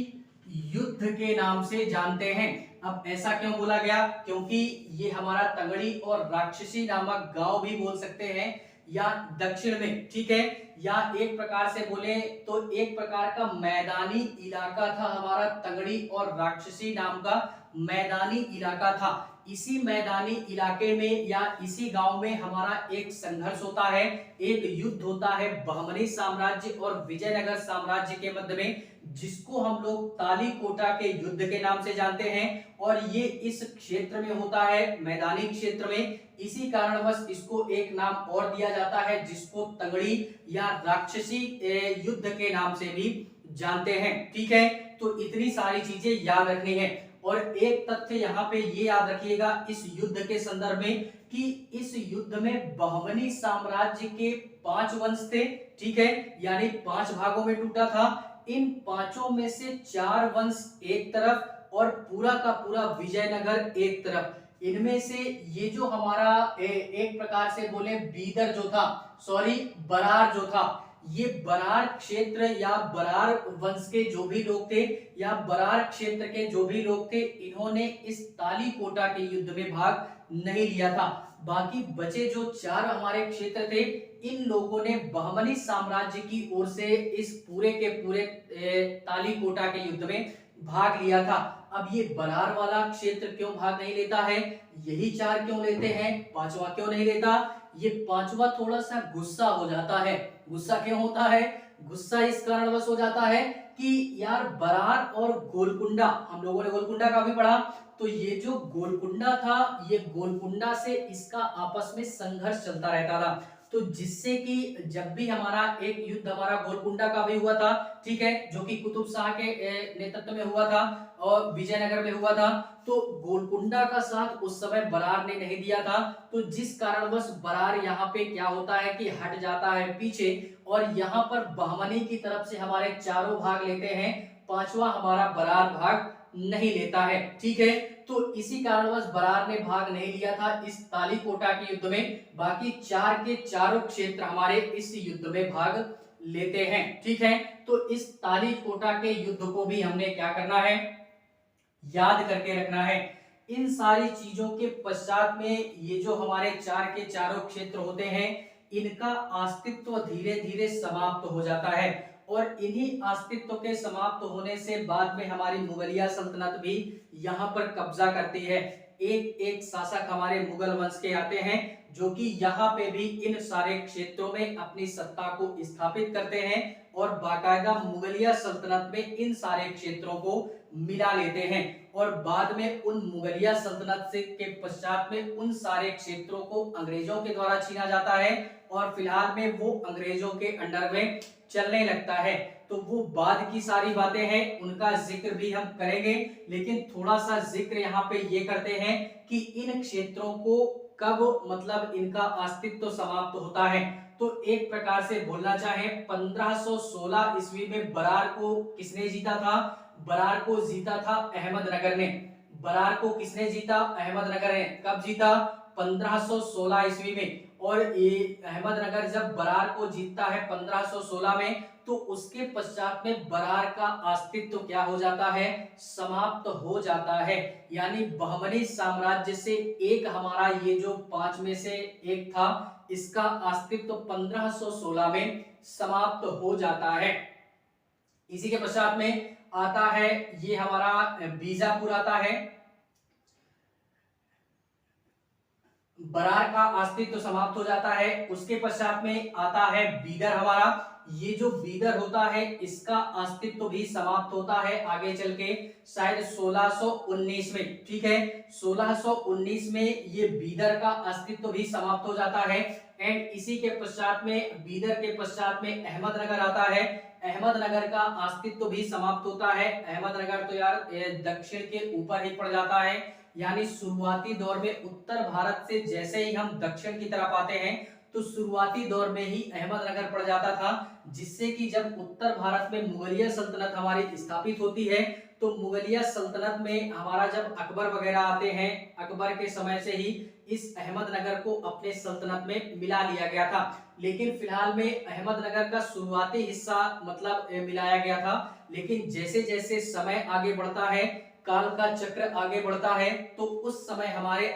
युद्ध के नाम से जानते हैं। अब ऐसा क्यों बोला गया, क्योंकि ये हमारा तंगड़ी और राक्षसी नामक गांव भी बोल सकते हैं या दक्षिण में। ठीक है, या एक प्रकार से बोले तो एक प्रकार का मैदानी इलाका था हमारा, तंगड़ी और राक्षसी नाम का मैदानी इलाका था। इसी मैदानी इलाके में या इसी गांव में हमारा एक संघर्ष होता है, एक युद्ध होता है बहमनी साम्राज्य और विजयनगर साम्राज्य के मध्य में, जिसको हम लोग ताली कोटा के युद्ध के नाम से जानते हैं। और ये इस क्षेत्र में होता है, मैदानी क्षेत्र में, इसी कारणवश इसको एक नाम और दिया जाता है जिसको तंगड़ी या राक्षसी युद्ध के नाम से भी जानते हैं। ठीक है, तो इतनी सारी चीजें याद रखनी है। और एक तथ्य यहाँ पे ये याद रखिएगा इस युद्ध के संदर्भ में कि इस युद्ध में बहमनी साम्राज्य के 5 वंश थे। ठीक है, यानी 5 भागों में टूटा था। इन 5 में से 4 वंश एक तरफ और पूरा का पूरा विजयनगर एक तरफ, इनमें से ये जो हमारा एक प्रकार से बोले बीदर जो था, सॉरी बरार जो था, ये बरार क्षेत्र या बरार वंश के जो भी लोग थे या बरार क्षेत्र के जो भी लोग थे, इन्होंने इस तालीकोटा के युद्ध में भाग नहीं लिया था। बाकी बचे जो 4 हमारे क्षेत्र थे, इन लोगों ने बहमनी साम्राज्य की ओर से इस पूरे के पूरे तालीकोटा के युद्ध में भाग लिया था। अब ये बरार वाला क्षेत्र क्यों भाग नहीं लेता है, यही 4 क्यों लेते हैं, 5वां क्यों नहीं लेता? ये 5वां थोड़ा सा गुस्सा हो जाता है। गुस्सा क्यों होता है? गुस्सा इस कारणवश हो जाता है कि यार बरार और गोलकुंडा, हम लोगों ने गोलकुंडा का भी पढ़ा, तो ये जो गोलकुंडा था, ये गोलकुंडा से इसका आपस में संघर्ष चलता रहता था। तो जिससे कि जब भी हमारा एक युद्ध हमारा गोलकुंडा का भी हुआ था, ठीक है, जो कि कुतुब शाह के नेतृत्व में हुआ था और विजयनगर में हुआ था, तो गोलकुंडा का साथ उस समय बरार ने नहीं दिया था। तो जिस कारणवश बरार यहाँ पे क्या होता है कि हट जाता है पीछे, और यहाँ पर बहमनी की तरफ से हमारे चारों भाग लेते हैं, 5वां हमारा बरार भाग नहीं लेता है। ठीक है, तो इसी कारणवश बरार ने भाग नहीं लिया था इस तालीकोटा के युद्ध में। बाकी 4 के चारों क्षेत्र हमारे इस युद्ध में भाग लेते हैं। ठीक है, तो इस तालीकोटा के युद्ध को भी हमने क्या करना है, याद करके रखना है। इन सारी चीजों के पश्चात में ये जो हमारे 4 के चारों क्षेत्र होते हैं, इनका अस्तित्व धीरे धीरे समाप्त हो जाता है, और इन्हीं अस्तित्व के समाप्त होने से बाद में हमारी मुगलिया सल्तनत भी यहाँ पर कब्जा करती है। एक एक शासक हमारे मुगल वंश के आते हैं, जो कि यहाँ पे भी इन सारे क्षेत्रों में अपनी सत्ता को स्थापित करते हैं, और बाकायदा मुगलिया सल्तनत में इन सारे क्षेत्रों को मिला लेते हैं, और बाद में उन मुगलिया सल्तनत से के पश्चात में उन सारे क्षेत्रों को अंग्रेजों के द्वारा छीना जाता है, और फिलहाल में वो अंग्रेजों के अंडर में चलने लगता है। तो वो बाद की सारी बातें हैं, उनका जिक्र भी हम करेंगे, लेकिन थोड़ा सा जिक्र यहाँ पे ये करते हैं कि इन क्षेत्रों को कब मतलब इनका अस्तित्व समाप्त होता है। तो एक प्रकार से बोलना चाहे 1516 ईस्वी में बरार को किसने जीता था? बरार को जीता था अहमदनगर ने। बरार को किसने जीता? अहमदनगर ने। कब जीता? 1516 ईस्वी में। और ये अहमदनगर जब बरार को जीतता है 1516 में, तो उसके पश्चात में बरार का अस्तित्व क्या हो जाता है? समाप्त हो जाता है। यानी बहमनी साम्राज्य से एक हमारा ये जो 5 में से एक था, इसका अस्तित्व 1516 में समाप्त हो जाता है। इसी के पश्चात में आता है ये हमारा बीजापुर आता है। बरार का अस्तित्व समाप्त हो जाता है। उसके पश्चात में आता है बीदर हमारा। ये जो बीदर होता है, इसका अस्तित्व भी समाप्त होता है आगे चल के शायद 1619 में। ठीक है, 1619 में ये बीदर का अस्तित्व भी समाप्त हो जाता है। एंड इसी के पश्चात में बीदर के पश्चात में अहमदनगर आता है। अहमदनगर का अस्तित्व भी समाप्त होता है। अहमदनगर तो यार दक्षिण के ऊपर ही पड़ जाता है, यानी शुरुआती दौर में उत्तर भारत से जैसे ही हम दक्षिण की तरफ आते हैं, तो शुरुआती दौर में ही अहमदनगर पड़ जाता था, जिससे कि जब उत्तर भारत में मुगलिया सल्तनत हमारी स्थापित होती है, तो मुगलिया सल्तनत में हमारा जब अकबर वगैरह आते हैं, अकबर के समय से ही इस अहमदनगर को अपने सल्तनत में मिला लिया गया था। लेकिन फिलहाल में अहमदनगर का शुरुआती हिस्सा मतलब मिलाया गया था, लेकिन जैसे जैसे समय आगे बढ़ता है, काल का चक्र आगे बढ़ता है, तो उस समय हमारे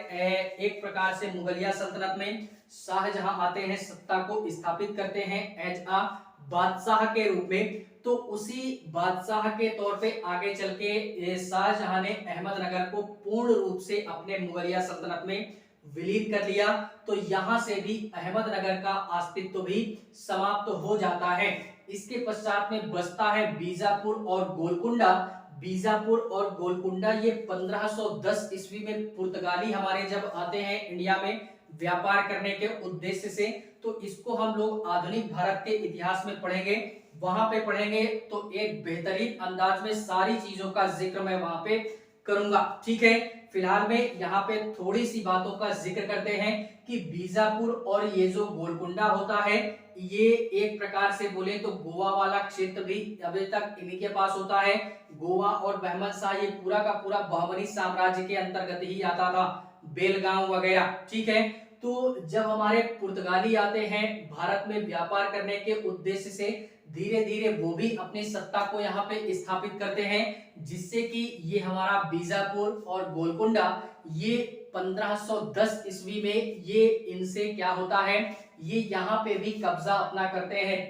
एक प्रकार से मुगलिया सल्तनत में शाहजहां आते हैं, सत्ता को स्थापित करते हैं एज अ बादशाह के रूप में। तो उसी बादशाह के तौर पे आगे चल के शाहजहां ने अहमदनगर को पूर्ण रूप से अपने मुगलिया सल्तनत में विलीन कर लिया। तो यहाँ से भी अहमदनगर का अस्तित्व भी समाप्त हो जाता है। इसके पश्चात में बचता है बीजापुर और गोलकुंडा। बीजापुर और गोलकुंडा ये 1510 ईस्वी में पुर्तगाली हमारे जब आते हैं इंडिया में व्यापार करने के उद्देश्य से, तो इसको हम लोग आधुनिक भारत के इतिहास में पढ़ेंगे, वहां पे पढ़ेंगे, तो एक बेहतरीन अंदाज में सारी चीजों का जिक्र मैं वहां पे करूंगा। ठीक है, फिलहाल में यहाँ पे थोड़ी सी बातों का जिक्र करते हैं कि बीजापुर और ये जो गोलकुंडा होता है, ये एक प्रकार से बोले तो गोवा वाला क्षेत्र भी अभी तक इन्हीं के पास होता है। गोवा और बहमन शाह ये पूरा का पूरा बहमनी साम्राज्य के अंतर्गत ही आता था, बेलगांव वगैरह, ठीक है। तो जब हमारे पुर्तगाली आते हैं भारत में व्यापार करने के उद्देश्य से, धीरे धीरे वो भी अपनी सत्ता को यहाँ पे स्थापित करते हैं, जिससे कि ये हमारा बीजापुर और गोलकुंडा ये 1510 ईस्वी में ये इनसे क्या होता है, ये यहाँ पे भी कब्जा अपना करते हैं,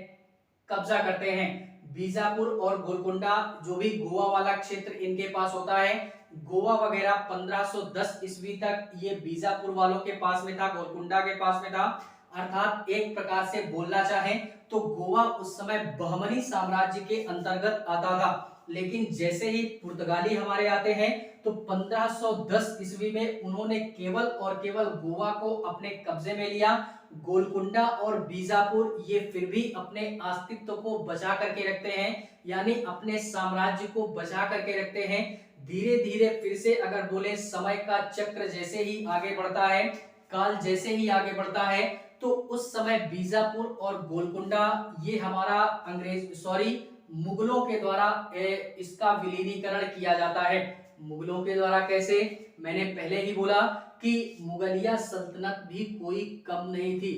कब्जा करते हैं। बीजापुर और गोलकुंडा जो भी गोवा वाला क्षेत्र इनके पास होता है, गोवा वगैरह 1510 ईस्वी तक ये बीजापुर वालों के पास में था, गोलकुंडा के पास में था। अर्थात एक प्रकार से बोलना चाहें तो गोवा उस समय बहमनी साम्राज्य के अंतर्गत आता था। लेकिन जैसे ही पुर्तगाली हमारे आते हैं तो 1510 ईस्वी में उन्होंने केवल और केवल गोवा को अपने कब्जे में लिया। गोलकुंडा और बीजापुर ये फिर भी अपने अस्तित्व को बचा करके रखते हैं, यानी अपने साम्राज्य को बचा करके रखते हैं। धीरे धीरे फिर से अगर बोले समय का चक्र जैसे ही आगे बढ़ता है, काल जैसे ही आगे बढ़ता है, तो उस समय बीजापुर और गोलकुंडा ये हमारा मुगलों के द्वारा इसका विलीनीकरण किया जाता है। मुगलों के द्वारा कैसे, मैंने पहले ही बोला कि मुगलिया सल्तनत भी कोई कम नहीं थी।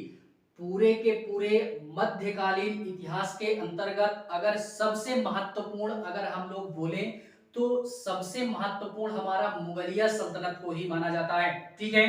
पूरे के पूरे मध्यकालीन इतिहास के अंतर्गत अगर सबसे महत्वपूर्ण अगर हम लोग बोले तो सबसे महत्वपूर्ण हमारा मुगलिया सल्तनत को ही माना जाता है, ठीक है।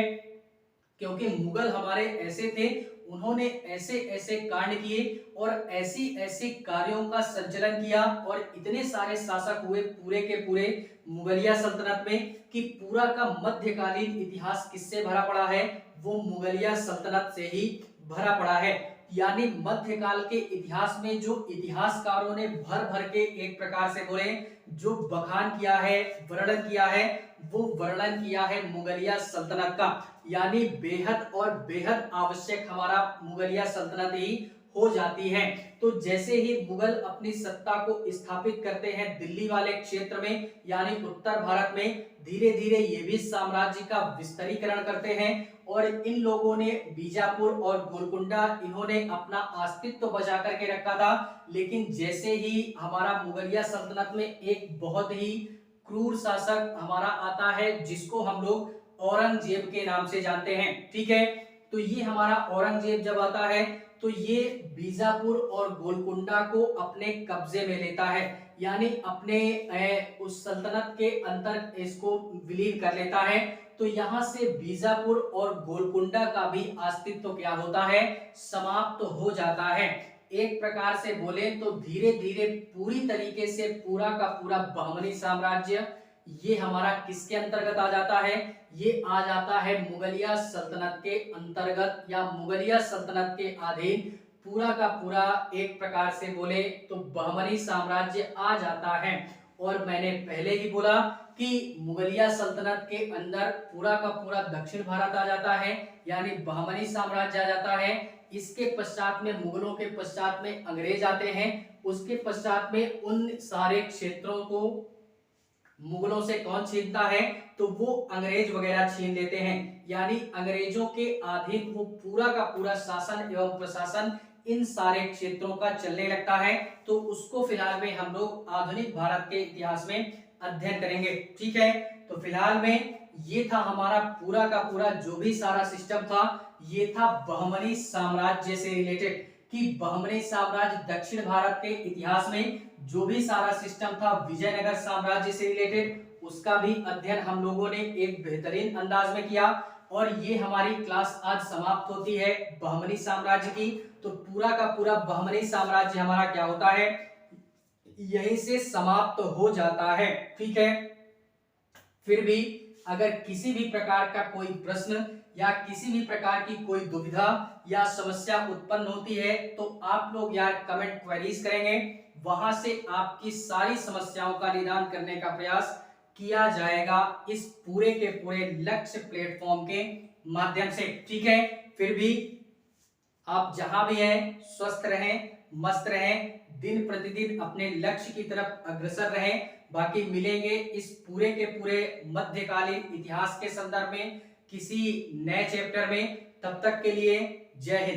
क्योंकि मुगल हमारे ऐसे थे, उन्होंने ऐसे ऐसे कांड किए और ऐसी ऐसी कार्यों का संचालन किया और इतने सारे शासक हुए पूरे के पूरे मुगलिया सल्तनत में कि पूरा का मध्यकालीन इतिहास किससे भरा पड़ा है, वो मुगलिया सल्तनत से ही भरा पड़ा है। यानी मध्यकाल के इतिहास में जो इतिहासकारों ने भर भर के एक प्रकार से बोले जो बखान किया है, वर्णन किया है, वो वर्णन किया है मुगलिया सल्तनत का। यानी बेहद और बेहद आवश्यक हमारा मुगलिया सल्तनत ही हो जाती है। तो जैसे ही मुगल अपनी सत्ता को स्थापित करते हैं दिल्ली वाले क्षेत्र में, यानी उत्तर भारत में, धीरे धीरे ये भी साम्राज्य का विस्तारीकरण करते हैं और इन लोगों ने बीजापुर और गोलकुंडा इन्होंने अपना अस्तित्व बचा करके रखा था। लेकिन जैसे ही हमारा मुगलिया सल्तनत में एक बहुत ही क्रूर शासक हमारा आता है जिसको हम लोग औरंगजेब के नाम से जानते हैं, ठीक है। तो ये हमारा औरंगजेब जब आता है तो ये बीजापुर और गोलकुंडा को अपने कब्जे में लेता है, यानी अपने उस सल्तनत के अंतर इसको विलीन कर लेता है। तो यहाँ से बीजापुर और गोलकुंडा का भी अस्तित्व क्या होता है, समाप्त हो जाता है। एक प्रकार से बोले तो धीरे धीरे पूरी तरीके से पूरा का पूरा बहमनी साम्राज्य ये हमारा किसके अंतर्गत आ जाता है, ये आ जाता है मुगलिया सल्तनत के अंतर्गत या मुगलिया सल्तनत के अधीन। पूरा का पूरा एक प्रकार से बोले तो बहमनी साम्राज्य आ जाता है। और मैंने पहले ही बोला कि मुगलिया सल्तनत के अंदर पूरा का पूरा दक्षिण भारत आ जाता है, यानी बहमनी साम्राज्य आ जाता है। इसके पश्चात में मुगलों के पश्चात में अंग्रेज आते हैं, उसके पश्चात में उन सारे क्षेत्रों को मुगलों से कौन छीनता है, तो वो अंग्रेज वगैरह छीन लेते हैं। यानी अंग्रेजों के अधीन वो पूरा का पूरा शासन एवं प्रशासन इन सारे क्षेत्रों का चलने लगता है। तो उसको फिलहाल में हम लोग आधुनिक भारत के इतिहास में अध्ययन करेंगे, ठीक है। तो फिलहाल में ये था हमारा पूरा का पूरा जो भी सारा सिस्टम था, ये था बहमनी साम्राज्य से रिलेटेड कि बहमनी साम्राज्य दक्षिण भारत के इतिहास में जो भी सारा सिस्टम था विजयनगर साम्राज्य से रिलेटेड, उसका भी अध्ययन हम लोगों ने एक बेहतरीन अंदाज में किया। और ये हमारी क्लास आज समाप्त होती है बहमनी साम्राज्य की। तो पूरा का पूरा बहमनी साम्राज्य हमारा क्या होता है, यहीं से समाप्त हो जाता है, ठीक है। फिर भी अगर किसी भी प्रकार का कोई प्रश्न या किसी भी प्रकार की कोई दुविधा या समस्या उत्पन्न होती है तो आप लोग यार कमेंट क्वेरीज करेंगे, वहां से आपकी सारी समस्याओं का निदान करने का प्रयास किया जाएगा इस पूरे के पूरे लक्ष्य प्लेटफॉर्म के माध्यम से, ठीक है। फिर भी आप जहां भी हैं स्वस्थ रहें, मस्त रहें, दिन प्रतिदिन अपने लक्ष्य की तरफ अग्रसर रहें। बाकी मिलेंगे इस पूरे के पूरे मध्यकालीन इतिहास के संदर्भ में किसी नए चैप्टर में। तब तक के लिए जय हिंद।